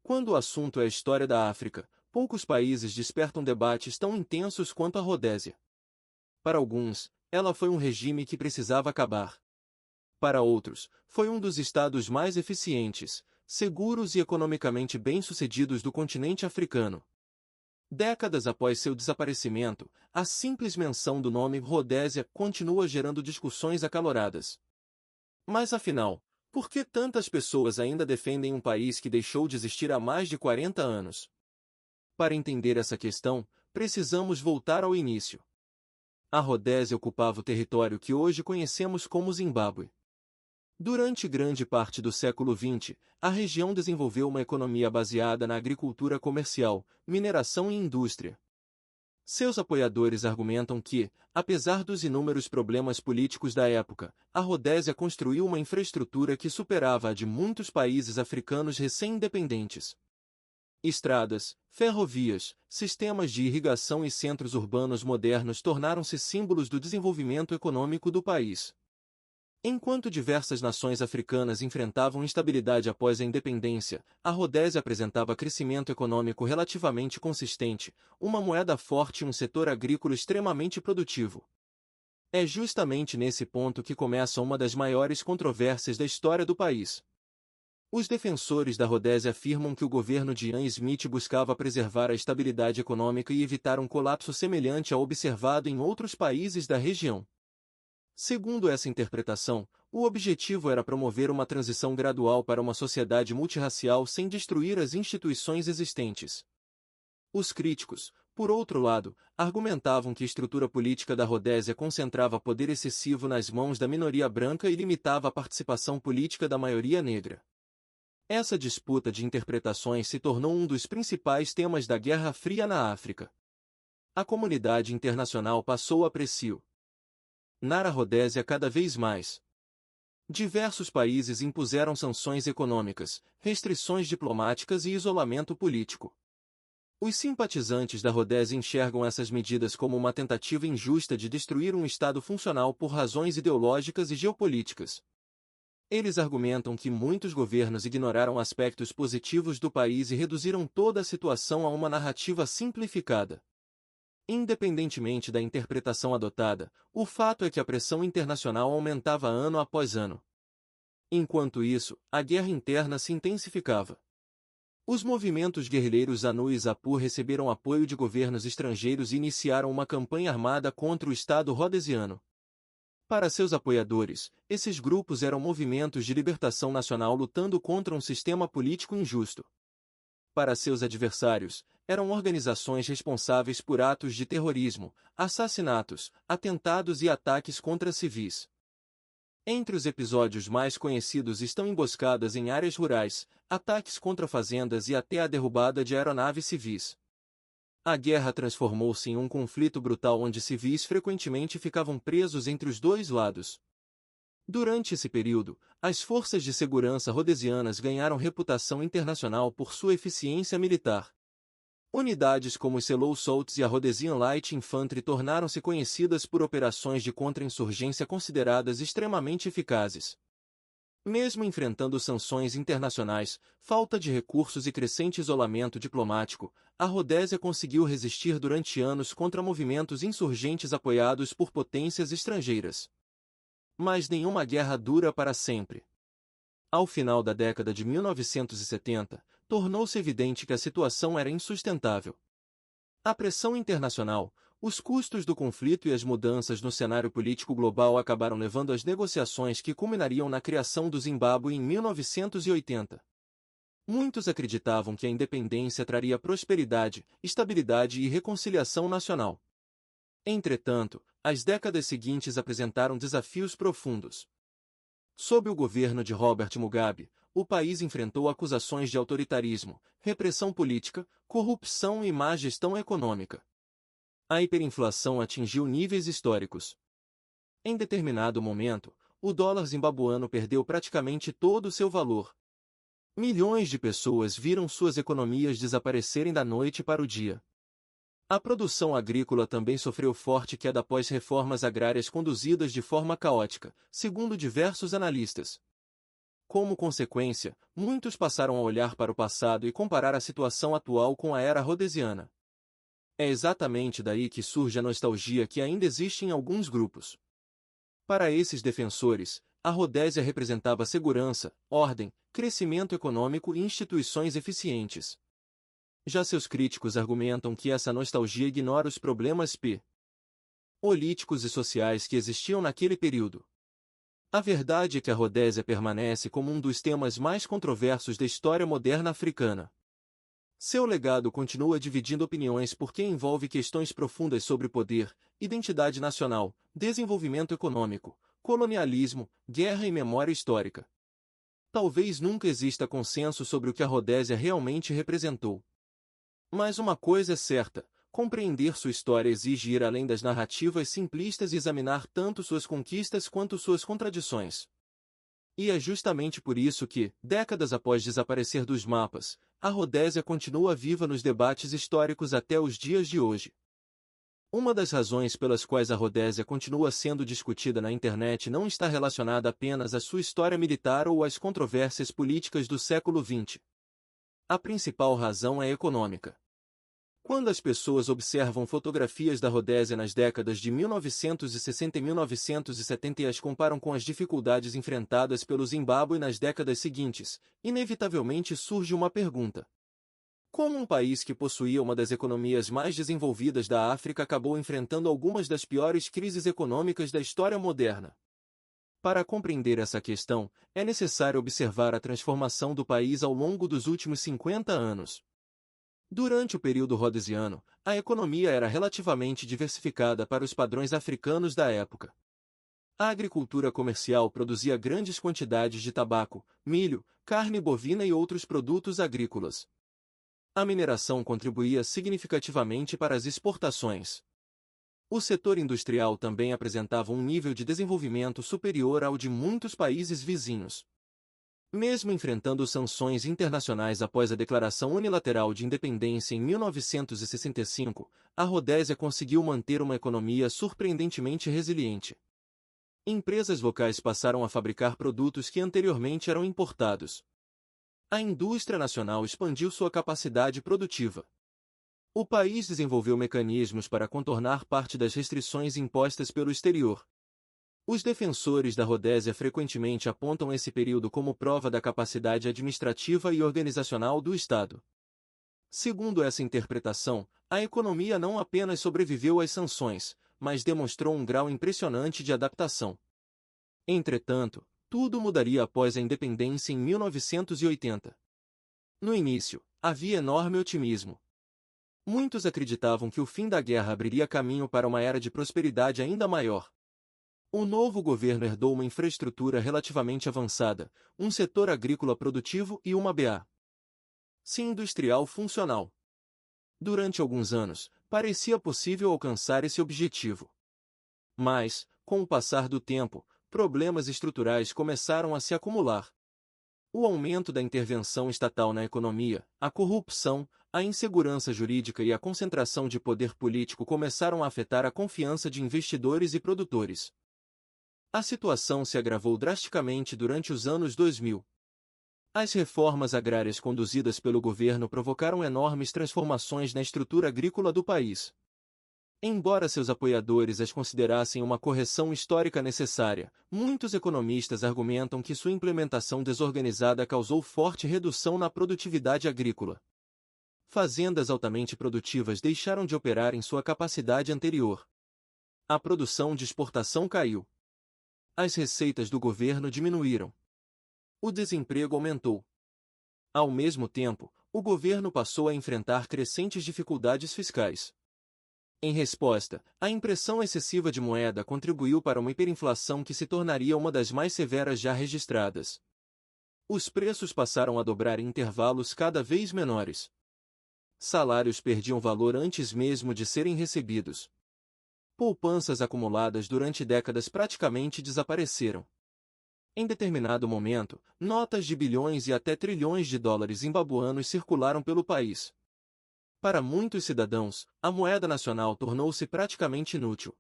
Quando o assunto é a história da África, poucos países despertam debates tão intensos quanto a Rodésia. Para alguns, ela foi um regime que precisava acabar. Para outros, foi um dos estados mais eficientes, seguros e economicamente bem-sucedidos do continente africano. Décadas após seu desaparecimento, a simples menção do nome Rodésia continua gerando discussões acaloradas. Mas afinal, por que tantas pessoas ainda defendem um país que deixou de existir há mais de 40 anos? Para entender essa questão, precisamos voltar ao início. A Rodésia ocupava o território que hoje conhecemos como Zimbábue. Durante grande parte do século XX, a região desenvolveu uma economia baseada na agricultura comercial, mineração e indústria. Seus apoiadores argumentam que, apesar dos inúmeros problemas políticos da época, a Rodésia construiu uma infraestrutura que superava a de muitos países africanos recém-independentes. Estradas, ferrovias, sistemas de irrigação e centros urbanos modernos tornaram-se símbolos do desenvolvimento econômico do país. Enquanto diversas nações africanas enfrentavam instabilidade após a independência, a Rodésia apresentava crescimento econômico relativamente consistente, uma moeda forte e um setor agrícola extremamente produtivo. É justamente nesse ponto que começa uma das maiores controvérsias da história do país. Os defensores da Rodésia afirmam que o governo de Ian Smith buscava preservar a estabilidade econômica e evitar um colapso semelhante ao observado em outros países da região. Segundo essa interpretação, o objetivo era promover uma transição gradual para uma sociedade multirracial sem destruir as instituições existentes. Os críticos, por outro lado, argumentavam que a estrutura política da Rodésia concentrava poder excessivo nas mãos da minoria branca e limitava a participação política da maioria negra. Essa disputa de interpretações se tornou um dos principais temas da Guerra Fria na África. A comunidade internacional passou a pressionar a Rodésia cada vez mais. Diversos países impuseram sanções econômicas, restrições diplomáticas e isolamento político. Os simpatizantes da Rodésia enxergam essas medidas como uma tentativa injusta de destruir um Estado funcional por razões ideológicas e geopolíticas. Eles argumentam que muitos governos ignoraram aspectos positivos do país e reduziram toda a situação a uma narrativa simplificada. Independentemente da interpretação adotada, o fato é que a pressão internacional aumentava ano após ano. Enquanto isso, a guerra interna se intensificava. Os movimentos guerrilheiros ZANU e ZAPU receberam apoio de governos estrangeiros e iniciaram uma campanha armada contra o Estado rhodesiano. Para seus apoiadores, esses grupos eram movimentos de libertação nacional lutando contra um sistema político injusto. Para seus adversários, eram organizações responsáveis por atos de terrorismo, assassinatos, atentados e ataques contra civis. Entre os episódios mais conhecidos estão emboscadas em áreas rurais, ataques contra fazendas e até a derrubada de aeronaves civis. A guerra transformou-se em um conflito brutal onde civis frequentemente ficavam presos entre os dois lados. Durante esse período, as forças de segurança rhodesianas ganharam reputação internacional por sua eficiência militar. Unidades como os Selous Salts e a Rhodesian Light Infantry tornaram-se conhecidas por operações de contra-insurgência consideradas extremamente eficazes. Mesmo enfrentando sanções internacionais, falta de recursos e crescente isolamento diplomático, a Rodésia conseguiu resistir durante anos contra movimentos insurgentes apoiados por potências estrangeiras. Mas nenhuma guerra dura para sempre. Ao final da década de 1970, tornou-se evidente que a situação era insustentável. A pressão internacional, os custos do conflito e as mudanças no cenário político global acabaram levando às negociações que culminariam na criação do Zimbábue em 1980. Muitos acreditavam que a independência traria prosperidade, estabilidade e reconciliação nacional. Entretanto, as décadas seguintes apresentaram desafios profundos. Sob o governo de Robert Mugabe, o país enfrentou acusações de autoritarismo, repressão política, corrupção e má gestão econômica. A hiperinflação atingiu níveis históricos. Em determinado momento, o dólar zimbabuano perdeu praticamente todo o seu valor. Milhões de pessoas viram suas economias desaparecerem da noite para o dia. A produção agrícola também sofreu forte queda após reformas agrárias conduzidas de forma caótica, segundo diversos analistas. Como consequência, muitos passaram a olhar para o passado e comparar a situação atual com a era rhodesiana. É exatamente daí que surge a nostalgia que ainda existe em alguns grupos. Para esses defensores, a Rodésia representava segurança, ordem, crescimento econômico e instituições eficientes. Já seus críticos argumentam que essa nostalgia ignora os problemas políticos e sociais que existiam naquele período. A verdade é que a Rodésia permanece como um dos temas mais controversos da história moderna africana. Seu legado continua dividindo opiniões porque envolve questões profundas sobre poder, identidade nacional, desenvolvimento econômico, colonialismo, guerra e memória histórica. Talvez nunca exista consenso sobre o que a Rodésia realmente representou. Mas uma coisa é certa: compreender sua história exige ir além das narrativas simplistas e examinar tanto suas conquistas quanto suas contradições. E é justamente por isso que, décadas após desaparecer dos mapas, a Rodésia continua viva nos debates históricos até os dias de hoje. Uma das razões pelas quais a Rodésia continua sendo discutida na internet não está relacionada apenas à sua história militar ou às controvérsias políticas do século XX. A principal razão é econômica. Quando as pessoas observam fotografias da Rodésia nas décadas de 1960 e 1970 e as comparam com as dificuldades enfrentadas pelo Zimbábue nas décadas seguintes, inevitavelmente surge uma pergunta: como um país que possuía uma das economias mais desenvolvidas da África acabou enfrentando algumas das piores crises econômicas da história moderna? Para compreender essa questão, é necessário observar a transformação do país ao longo dos últimos 50 anos. Durante o período rhodesiano, a economia era relativamente diversificada para os padrões africanos da época. A agricultura comercial produzia grandes quantidades de tabaco, milho, carne bovina e outros produtos agrícolas. A mineração contribuía significativamente para as exportações. O setor industrial também apresentava um nível de desenvolvimento superior ao de muitos países vizinhos. Mesmo enfrentando sanções internacionais após a declaração unilateral de independência em 1965, a Rodésia conseguiu manter uma economia surpreendentemente resiliente. Empresas locais passaram a fabricar produtos que anteriormente eram importados. A indústria nacional expandiu sua capacidade produtiva. O país desenvolveu mecanismos para contornar parte das restrições impostas pelo exterior. Os defensores da Rodésia frequentemente apontam esse período como prova da capacidade administrativa e organizacional do Estado. Segundo essa interpretação, a economia não apenas sobreviveu às sanções, mas demonstrou um grau impressionante de adaptação. Entretanto, tudo mudaria após a independência em 1980. No início, havia enorme otimismo. Muitos acreditavam que o fim da guerra abriria caminho para uma era de prosperidade ainda maior. O novo governo herdou uma infraestrutura relativamente avançada, um setor agrícola produtivo e uma base industrial funcional. Durante alguns anos, parecia possível alcançar esse objetivo. Mas, com o passar do tempo, problemas estruturais começaram a se acumular. O aumento da intervenção estatal na economia, a corrupção, a insegurança jurídica e a concentração de poder político começaram a afetar a confiança de investidores e produtores. A situação se agravou drasticamente durante os anos 2000. As reformas agrárias conduzidas pelo governo provocaram enormes transformações na estrutura agrícola do país. Embora seus apoiadores as considerassem uma correção histórica necessária, muitos economistas argumentam que sua implementação desorganizada causou forte redução na produtividade agrícola. Fazendas altamente produtivas deixaram de operar em sua capacidade anterior. A produção de exportação caiu. As receitas do governo diminuíram. O desemprego aumentou. Ao mesmo tempo, o governo passou a enfrentar crescentes dificuldades fiscais. Em resposta, a impressão excessiva de moeda contribuiu para uma hiperinflação que se tornaria uma das mais severas já registradas. Os preços passaram a dobrar em intervalos cada vez menores. Salários perdiam valor antes mesmo de serem recebidos. Poupanças acumuladas durante décadas praticamente desapareceram. Em determinado momento, notas de bilhões e até trilhões de dólares zimbabuanos circularam pelo país. Para muitos cidadãos, a moeda nacional tornou-se praticamente inútil.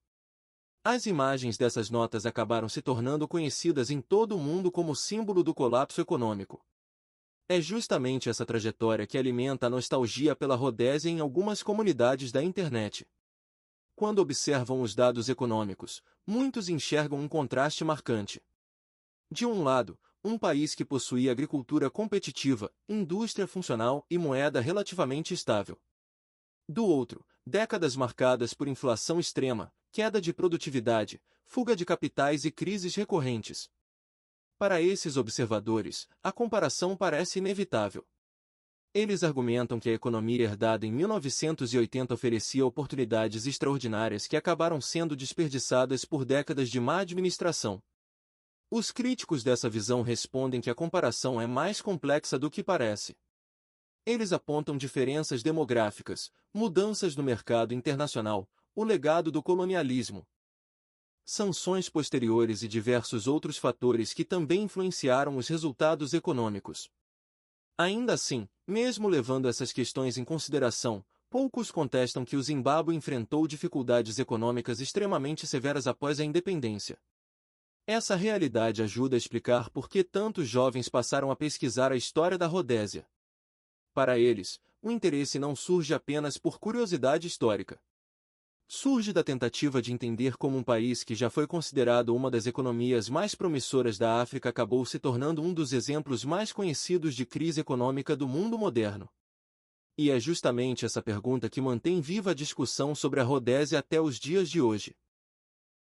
As imagens dessas notas acabaram se tornando conhecidas em todo o mundo como símbolo do colapso econômico. É justamente essa trajetória que alimenta a nostalgia pela Rodésia em algumas comunidades da internet. Quando observam os dados econômicos, muitos enxergam um contraste marcante. De um lado, um país que possuía agricultura competitiva, indústria funcional e moeda relativamente estável. Do outro, décadas marcadas por inflação extrema, queda de produtividade, fuga de capitais e crises recorrentes. Para esses observadores, a comparação parece inevitável. Eles argumentam que a economia herdada em 1980 oferecia oportunidades extraordinárias que acabaram sendo desperdiçadas por décadas de má administração. Os críticos dessa visão respondem que a comparação é mais complexa do que parece. Eles apontam diferenças demográficas, mudanças no mercado internacional, o legado do colonialismo, sanções posteriores e diversos outros fatores que também influenciaram os resultados econômicos. Ainda assim, mesmo levando essas questões em consideração, poucos contestam que o Zimbábue enfrentou dificuldades econômicas extremamente severas após a independência. Essa realidade ajuda a explicar por que tantos jovens passaram a pesquisar a história da Rodésia. Para eles, o interesse não surge apenas por curiosidade histórica. Surge da tentativa de entender como um país que já foi considerado uma das economias mais promissoras da África acabou se tornando um dos exemplos mais conhecidos de crise econômica do mundo moderno. E é justamente essa pergunta que mantém viva a discussão sobre a Rodésia até os dias de hoje.